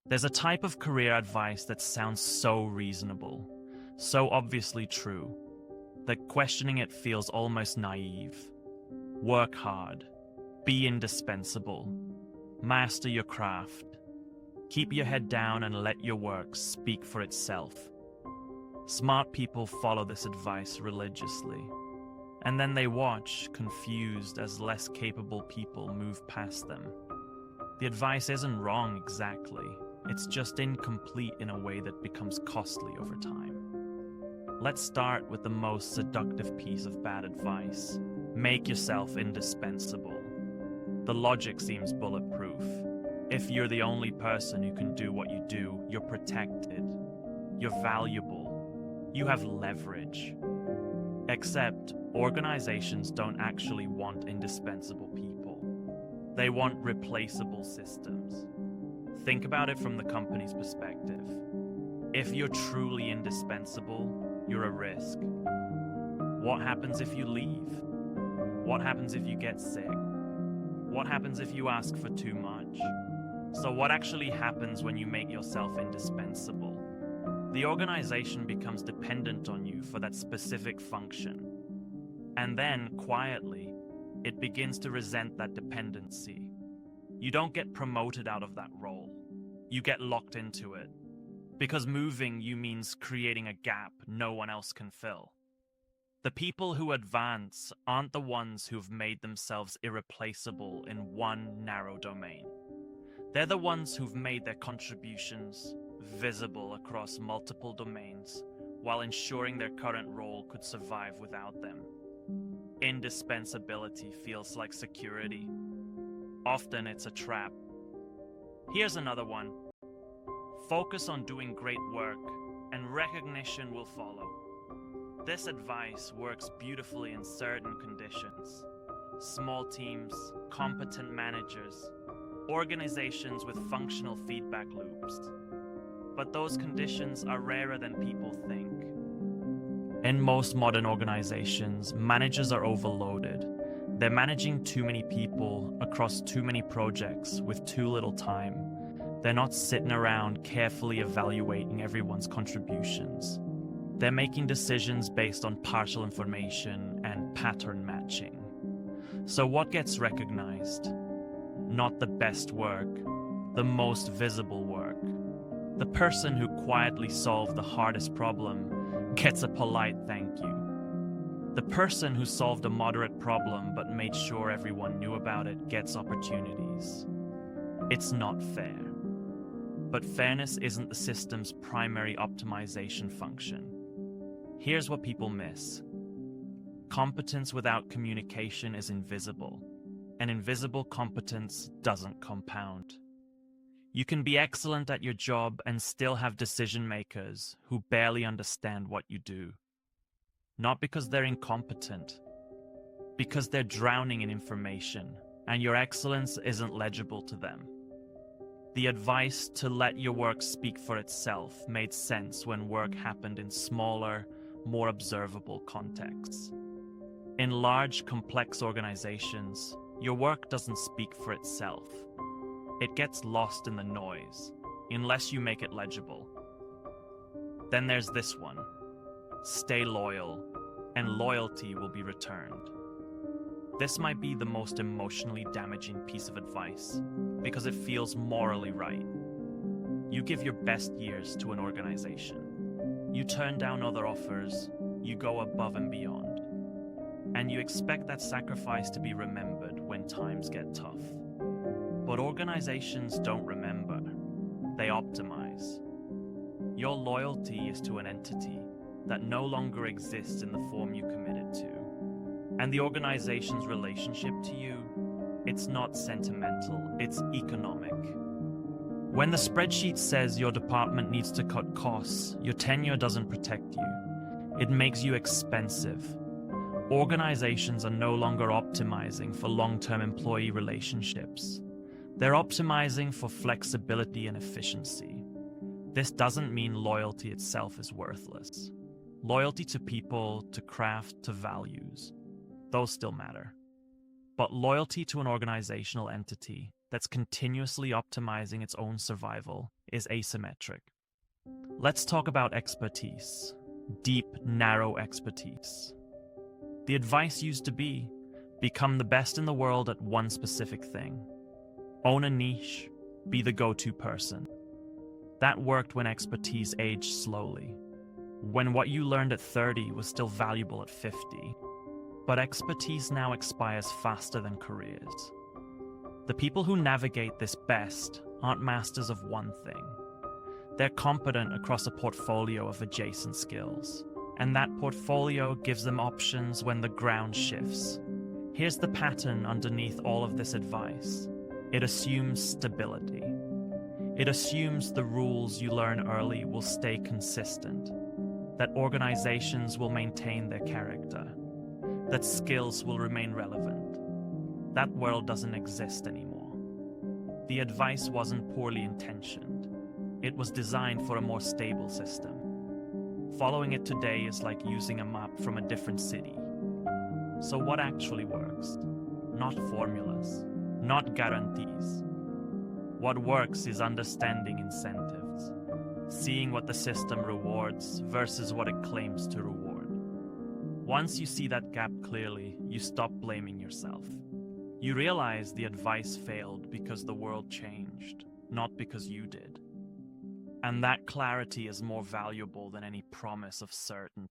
There's a type of career advice that sounds so reasonable, so obviously true, that questioning it feels almost naive. Work hard. Be indispensable. Master your craft. Keep your head down and let your work speak for itself. Smart people follow this advice religiously, and then they watch, confused, as less capable people move past them. The advice isn't wrong exactly, it's just incomplete in a way that becomes costly over time. Let's start with the most seductive piece of bad advice. Make yourself indispensable. The logic seems bulletproof. If you're the only person who can do what you do, you're protected. You're valuable. You have leverage. Except, organizations don't actually want indispensable people. They want replaceable systems. Think about it from the company's perspective. If you're truly indispensable, you're a risk. What happens if you leave? What happens if you get sick? What happens if you ask for too much? So what actually happens when you make yourself indispensable? The organization becomes dependent on you for that specific function. And then, quietly, it begins to resent that dependency. You don't get promoted out of that role. You get locked into it. Because moving you means creating a gap no one else can fill. The people who advance aren't the ones who've made themselves irreplaceable in one narrow domain. They're the ones who've made their contributions visible across multiple domains while ensuring their current role could survive without them. Indispensability feels like security. Often it's a trap. Here's another one. Focus on doing great work, and recognition will follow. This advice works beautifully in certain conditions. Small teams, competent managers, organizations with functional feedback loops. But those conditions are rarer than people think. In most modern organizations, managers are overloaded. They're managing too many people across too many projects with too little time. They're not sitting around carefully evaluating everyone's contributions. They're making decisions based on partial information and pattern matching. So what gets recognized? Not the best work, the most visible work. The person who quietly solved the hardest problem gets a polite thank you. The person who solved a moderate problem but made sure everyone knew about it gets opportunities. It's not fair. But fairness isn't the system's primary optimization function. Here's what people miss. Competence without communication is invisible, and invisible competence doesn't compound. You can be excellent at your job and still have decision makers who barely understand what you do. Not because they're incompetent, because they're drowning in information, and your excellence isn't legible to them. The advice to let your work speak for itself made sense when work happened in smaller, more observable contexts. In large, complex organizations, your work doesn't speak for itself. It gets lost in the noise, unless you make it legible. Then there's this one. Stay loyal, and loyalty will be returned. This might be the most emotionally damaging piece of advice, because it feels morally right. You give your best years to an organization. You turn down other offers, you go above and beyond. And you expect that sacrifice to be remembered when times get tough. But organizations don't remember, they optimize. Your loyalty is to an entity that no longer exists in the form you committed to. And the organization's relationship to you, it's not sentimental, it's economic. When the spreadsheet says your department needs to cut costs, your tenure doesn't protect you. It makes you expensive. Organizations are no longer optimizing for long-term employee relationships. They're optimizing for flexibility and efficiency. This doesn't mean loyalty itself is worthless. Loyalty to people, to craft, to values, those still matter. But loyalty to an organizational entity that's continuously optimizing its own survival is asymmetric. Let's talk about expertise. Deep, narrow expertise. The advice used to be, become the best in the world at one specific thing. Own a niche, be the go-to person. That worked when expertise aged slowly, when what you learned at 30 was still valuable at 50. But expertise now expires faster than careers. The people who navigate this best aren't masters of one thing. They're competent across a portfolio of adjacent skills, and that portfolio gives them options when the ground shifts. Here's the pattern underneath all of this advice. It assumes stability. It assumes the rules you learn early will stay consistent, that organizations will maintain their character, that skills will remain relevant. That world doesn't exist anymore. The advice wasn't poorly intentioned. It was designed for a more stable system. Following it today is like using a map from a different city. So what actually works? Not formulas, not guarantees. What works is understanding incentives, seeing what the system rewards versus what it claims to reward. Once you see that gap clearly, you stop blaming yourself. You realize the advice failed because the world changed, not because you did. And that clarity is more valuable than any promise of certainty.